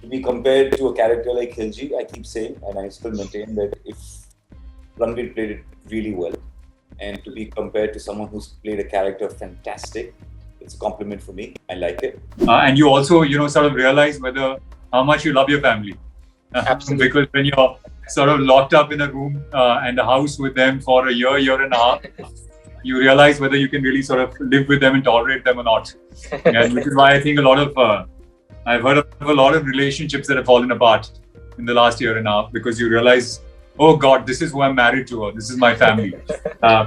to be compared to a character like Khilji, I keep saying, and I still maintain that if Ranveer played it really well, and to be compared to someone who's played a character fantastic, it's a compliment for me. I like it. And you also, sort of realize how much you love your family. Absolutely. Because when you're sort of locked up in a room and a house with them for a year and a half, you realize whether you can really sort of live with them and tolerate them or not. And which is why I think I've heard of a lot of relationships that have fallen apart in the last year and a half, because you realize, oh God, this is who I'm married to, or this is my family.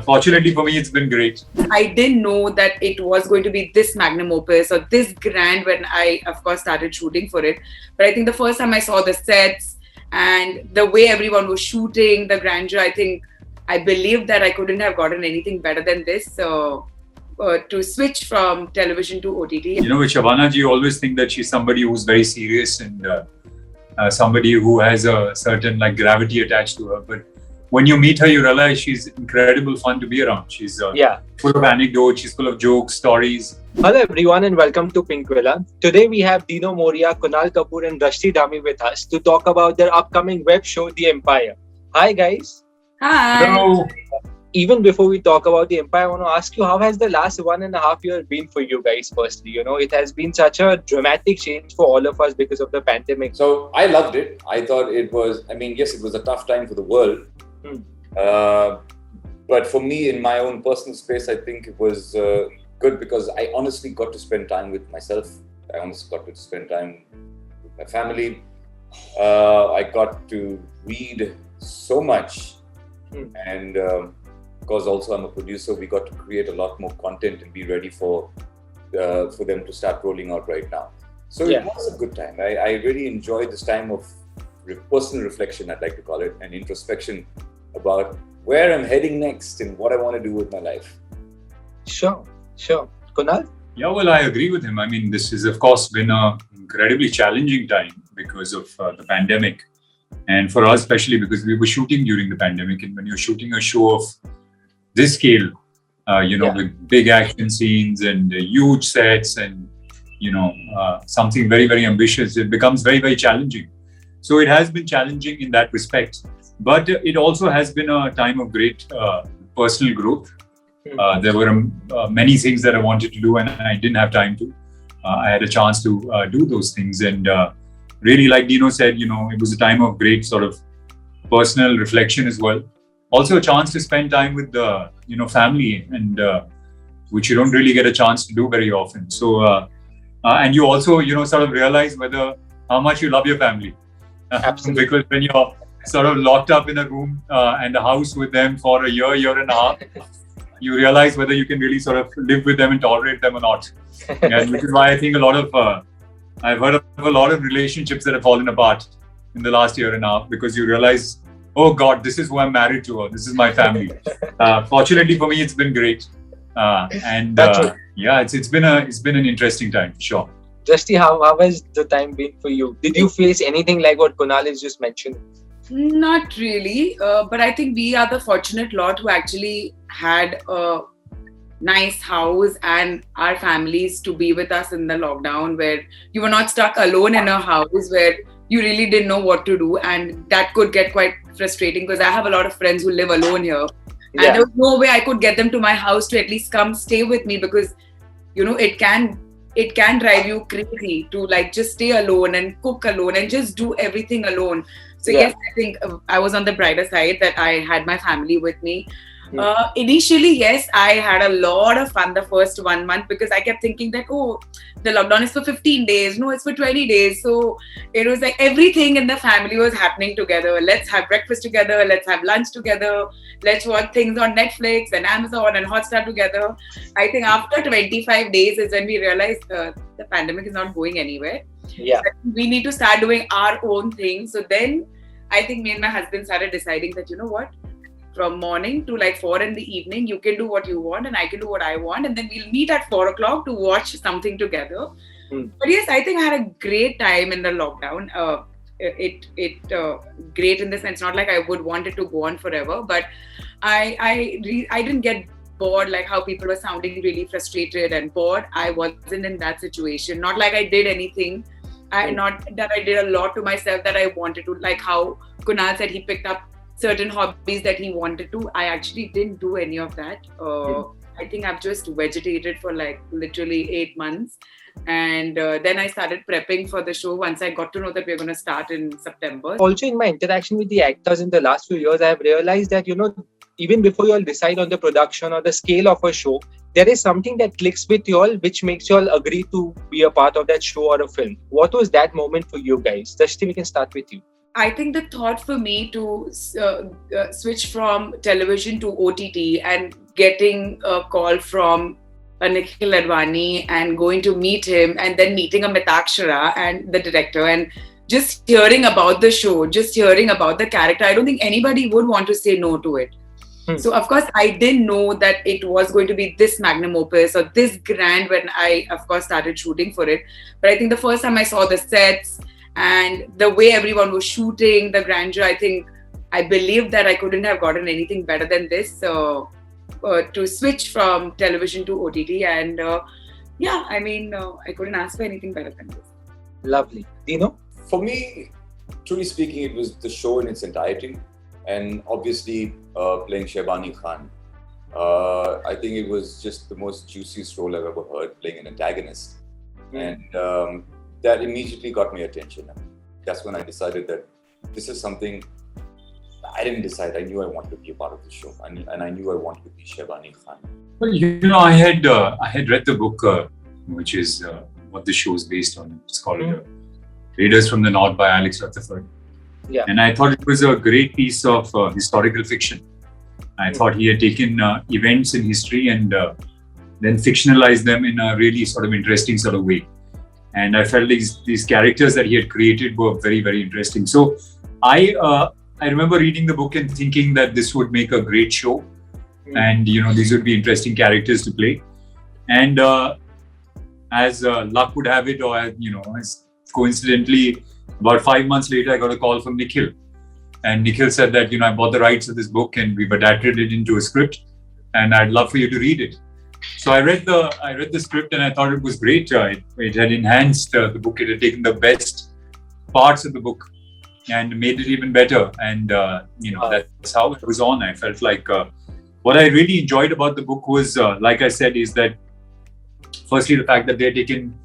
Fortunately for me, it's been great. I didn't know that it was going to be this magnum opus or this grand when I, of course, started shooting for it. But I think the first time I saw the sets and the way everyone was shooting, the grandeur, I believed that I couldn't have gotten anything better than this. So to switch from television to OTT. With Shabana ji, you always think that she's somebody who's very serious and somebody who has a certain gravity attached to her. But when you meet her, you realize she's incredible fun to be around. She's full of anecdotes, she's full of jokes, stories. Hello everyone and welcome to Pink Villa. Today we have Dino Moria, Kunal Kapoor and Drashti Dhami with us to talk about their upcoming web show, The Empire. Hi guys. Hi. Hello. Even before we talk about The Empire, I want to ask you, how has the last 1.5 years been for you guys firstly? It has been such a dramatic change for all of us because of the pandemic. So I loved it. I thought it was, yes, it was a tough time for the world. But for me, in my own personal space, I think it was good because I honestly got to spend time with myself. I honestly got to spend time with my family. I got to read so much. And because also I'm a producer, we got to create a lot more content and be ready for them to start rolling out right now. So it was a good time. I really enjoyed this time of personal reflection, I'd like to call it, and introspection about where I'm heading next and what I want to do with my life. Sure. Kunal? Yeah, well, I agree with him. This has, of course, been an incredibly challenging time because of the pandemic. And for us, especially because we were shooting during the pandemic. And when you're shooting a show of this scale, with big action scenes and huge sets and, something very, very ambitious, it becomes very, very challenging. So it has been challenging in that respect. But it also has been a time of great personal growth. There were many things that I wanted to do and I didn't have time to. I had a chance to do those things. And really, like Dino said, it was a time of great sort of personal reflection as well. Also a chance to spend time with the, family, and which you don't really get a chance to do very often. So, and you also, sort of realize how much you love your family. Absolutely. Because when you're sort of locked up in a room and a house with them for a year and a half, you realize whether you can really sort of live with them and tolerate them or not. And which is why I think I've heard of a lot of relationships that have fallen apart in the last year and a half, because you realize, oh God, this is who I'm married to, or this is my family. Fortunately for me, it's been great. It's been an interesting time, for sure. Drashti, how has the time been for you? Did you face anything like what Kunal has just mentioned? Not really, but I think we are the fortunate lot who actually had a nice house and our families to be with us in the lockdown, where you were not stuck alone in a house where you really didn't know what to do, and that could get quite frustrating because I have a lot of friends who live alone here, and there was no way I could get them to my house to at least come stay with me, because it can drive you crazy to just stay alone and cook alone and just do everything alone. So yes, I think I was on the brighter side that I had my family with me. Initially, yes, I had a lot of fun the first 1 month, because I kept thinking that, the lockdown is for 15 days. No, it's for 20 days. So it was like everything in the family was happening together. Let's have breakfast together. Let's have lunch together. Let's watch things on Netflix and Amazon and Hotstar together. I think after 25 days is when we realized the pandemic is not going anywhere. Yeah. So we need to start doing our own thing. So then I think me and my husband started deciding that, from morning to 4 in the evening, you can do what you want and I can do what I want, and then we'll meet at 4 o'clock to watch something together. But yes, I think I had a great time in the lockdown. Great in the sense, not like I would want it to go on forever, but I didn't get bored, like how people were sounding really frustrated and bored. I wasn't in that situation. Not like I did anything. Not that I did a lot to myself that I wanted to, like how Kunal said he picked up certain hobbies that he wanted to. I actually didn't do any of that. I think I've just vegetated for like literally 8 months. And then I started prepping for the show once I got to know that we're going to start in September. Also, in my interaction with the actors in the last few years, I have realized that, even before you all decide on the production or the scale of a show, there is something that clicks with you all, which makes you all agree to be a part of that show or a film. What was that moment for you guys? Drishti, we can start with you. I think the thought for me to switch from television to OTT and getting a call from Nikhil Advani and going to meet him and then meeting Mitakshara and the director and just hearing about the show, just hearing about the character, I don't think anybody would want to say no to it. So of course I didn't know that it was going to be this magnum opus or this grand when I of course started shooting for it. But I think the first time I saw the sets and the way everyone was shooting, the grandeur, I believed that I couldn't have gotten anything better than this. So to switch from television to OTT and I couldn't ask for anything better than this. Lovely. Dino? For me, truly speaking, it was the show in its entirety. And obviously, playing Shehbani Khan. I think it was just the most juiciest role I've ever heard, playing an antagonist. And that immediately got my attention. That's when I decided that this is something I didn't decide. I knew I wanted to be a part of the show. And I knew I wanted to be Shehbani Khan. Well, I had read the book, which is what the show is based on. It's called Raiders from the North by Alex Rutherford. Yeah. And I thought it was a great piece of historical fiction. I thought he had taken events in history and then fictionalized them in a really sort of interesting sort of way. And I felt these characters that he had created were very, very interesting. So I remember reading the book and thinking that this would make a great show. And, these would be interesting characters to play. And as luck would have it, or, as coincidentally, about 5 months later, I got a call from Nikhil. And Nikhil said that, I bought the rights of this book and we've adapted it into a script and I'd love for you to read it. So I read the script and I thought it was great. It had enhanced the book. It had taken the best parts of the book and made it even better. And, that's how it was on. I felt like what I really enjoyed about the book was, like I said, is that firstly, the fact that they had taken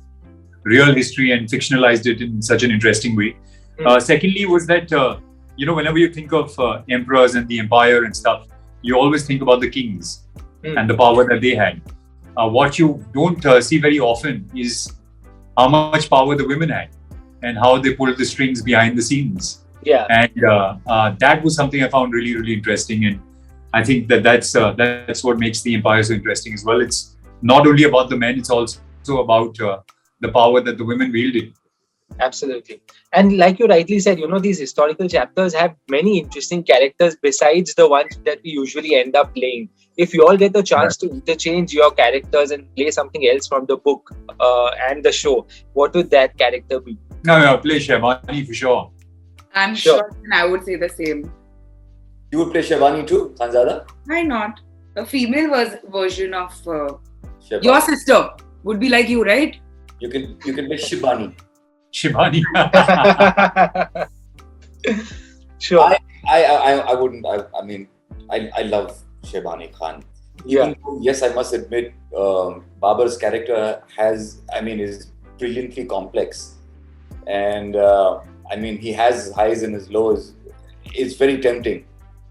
real history and fictionalized it in such an interesting way. Secondly was that, whenever you think of emperors and the empire and stuff, you always think about the kings and the power that they had. What you don't see very often is how much power the women had and how they pulled the strings behind the scenes. Yeah. And that was something I found really, really interesting. And I think that's what makes the empire so interesting as well. It's not only about the men, it's also about the power that the women wielded. Absolutely. And like you rightly said, these historical chapters have many interesting characters besides the ones that we usually end up playing. If you all get the chance to interchange your characters and play something else from the book and the show, what would that character be? No, I'll play Shehbani for sure. I'm sure I would say the same. You would play Shehbani too, Khanzada? Why not? A female version of Shehbani. your sister would be like you, right? You can play Shehbani. Shehbani. Sure. I wouldn't. I love Shehbani Khan. Yeah. Yes, I must admit, Babar's character is brilliantly complex, and he has highs and his lows. It's very tempting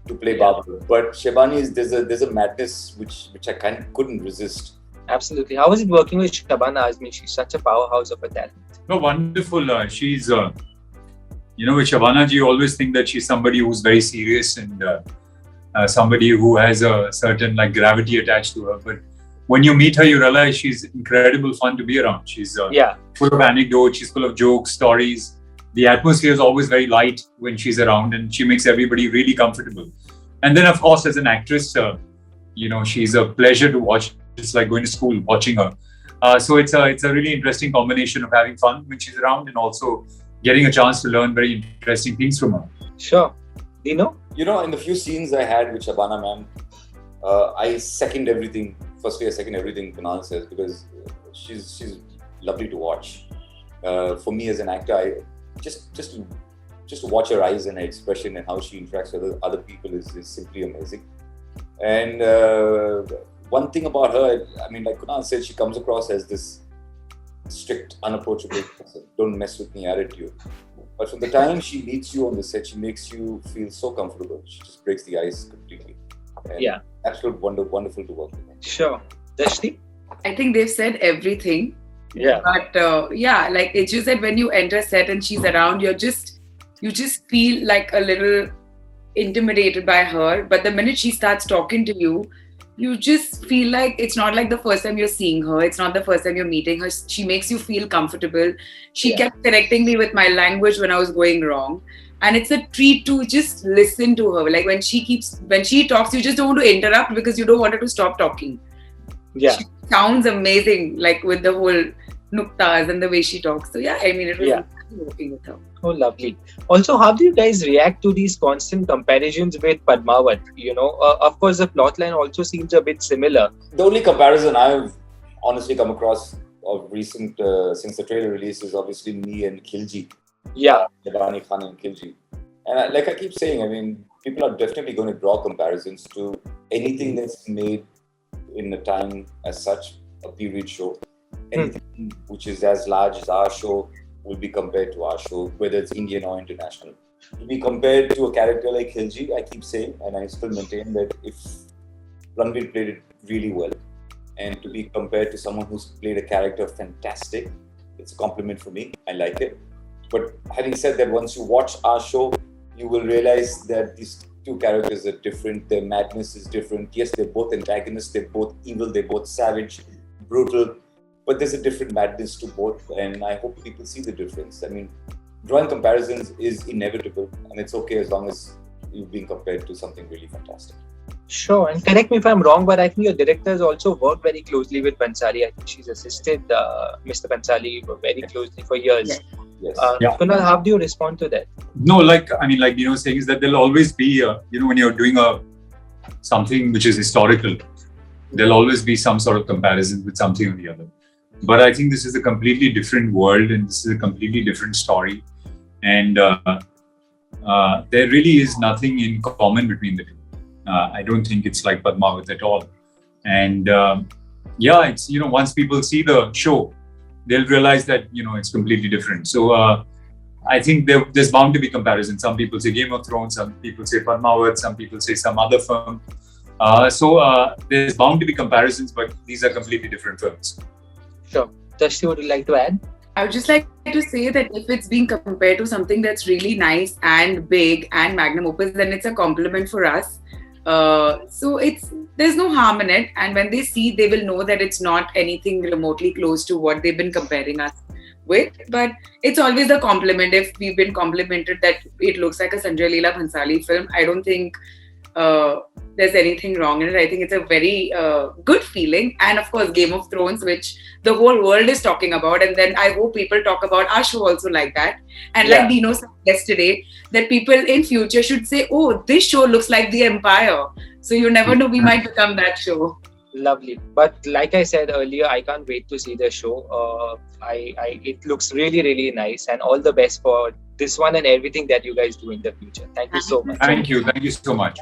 to play Babar, but Shehbani there's a madness which I couldn't resist. Absolutely. How was it working with Shabana Azmi? She's such a powerhouse of a talent. No, wonderful. She's, with Shabana ji, you always think that she's somebody who's very serious and somebody who has a certain gravity attached to her. But when you meet her, you realize she's incredible fun to be around. She's full of anecdotes. She's full of jokes, stories. The atmosphere is always very light when she's around, and she makes everybody really comfortable. And then, of course, as an actress, she's a pleasure to watch. It's like going to school watching her. So it's a really interesting combination of having fun when she's around and also getting a chance to learn very interesting things from her. Sure. Dino? In the few scenes I had with Shabana ma'am, I second everything. Firstly, I second everything Kunal says because she's lovely to watch. for me as an actor, I just to watch her eyes and her expression and how she interacts with other people is simply amazing. And one thing about her, I mean, like Kunal said, she comes across as this strict, unapproachable person, don't mess with me attitude. But from the time she meets you on the set, she makes you feel so comfortable. She just breaks the ice completely. And Yeah. absolute wonderful to work with. Sure. Dashti? I think they've said everything. Yeah. But yeah, like it's just that when you enter set and she's around, you just feel like a little intimidated by her. But the minute she starts talking to you, you just feel like it's not like the first time you're seeing her. It's not the first time you're meeting her. She makes you feel comfortable. She Yeah. kept correcting me with my language when I was going wrong. And it's a treat to just listen to her. Like when she talks, you just don't want to interrupt because you don't want her to stop talking. Yeah. She sounds amazing, like with the whole nuktas and the way she talks. So yeah, I mean, it was Yeah. amazing working with her. Oh, lovely. Also, how do you guys react to these constant comparisons with Padmavat? You know, of course, the plotline also seems a bit similar. The only comparison I've honestly come across of recent, since the trailer release, is obviously me and Khilji. Yeah. Yabani Khan and Khilji. And like I keep saying, I mean, people are definitely going to draw comparisons to anything that's made in a time as such, a period show. Anything which is as large as our show will be compared to our show, whether it's Indian or international. To be compared to a character like Khilji, I keep saying, and I still maintain that if Ranveer played it really well, and to be compared to someone who's played a character fantastic, it's a compliment for me. I like it. But having said that, once you watch our show, you will realize that these two characters are different. Their madness is different. Yes, they're both antagonists. They're both evil. They're both savage, brutal. But there's a different madness to both. And I hope people see the difference. I mean, drawing comparisons is inevitable. And it's okay as long as you're being compared to something really fantastic. Sure. And correct me if I'm wrong, but I think your director has also worked very closely with Bhansali. I think she's assisted Mr. Bhansali very closely for years. Yes. Yes. Yeah. Kunal, how do you respond to that? No, like Dino was saying, is that there'll always be, when you're doing something which is historical, there'll always be some sort of comparison with something or the other. But I think this is a completely different world and this is a completely different story. And there really is nothing in common between the two. I don't think it's like Padmavat at all. And it's, once people see the show, they'll realize that, it's completely different. So I think there's bound to be comparison. Some people say Game of Thrones, some people say Padmavat, some people say some other film. So there's bound to be comparisons, but these are completely different films. Sure. Dashti, would you like to add? I would just like to say that if it's being compared to something that's really nice and big and magnum opus, then it's a compliment for us. So there's no harm in it, and when they see, they will know that it's not anything remotely close to what they've been comparing us with. But it's always a compliment if we've been complimented that it looks like a Sanjay Leela Bhansali film. I don't think there's anything wrong in it. I think it's a very good feeling, and of course Game of Thrones, which the whole world is talking about, and then I hope people talk about our show also like that. And Yeah. like Dino said yesterday, that people in future should say, oh, this show looks like The Empire. So you never know, we might become that show. Lovely. But like I said earlier, I can't wait to see the show. It looks really, really nice, and all the best for this one and everything that you guys do in the future. Thank you so much. Thank you so much.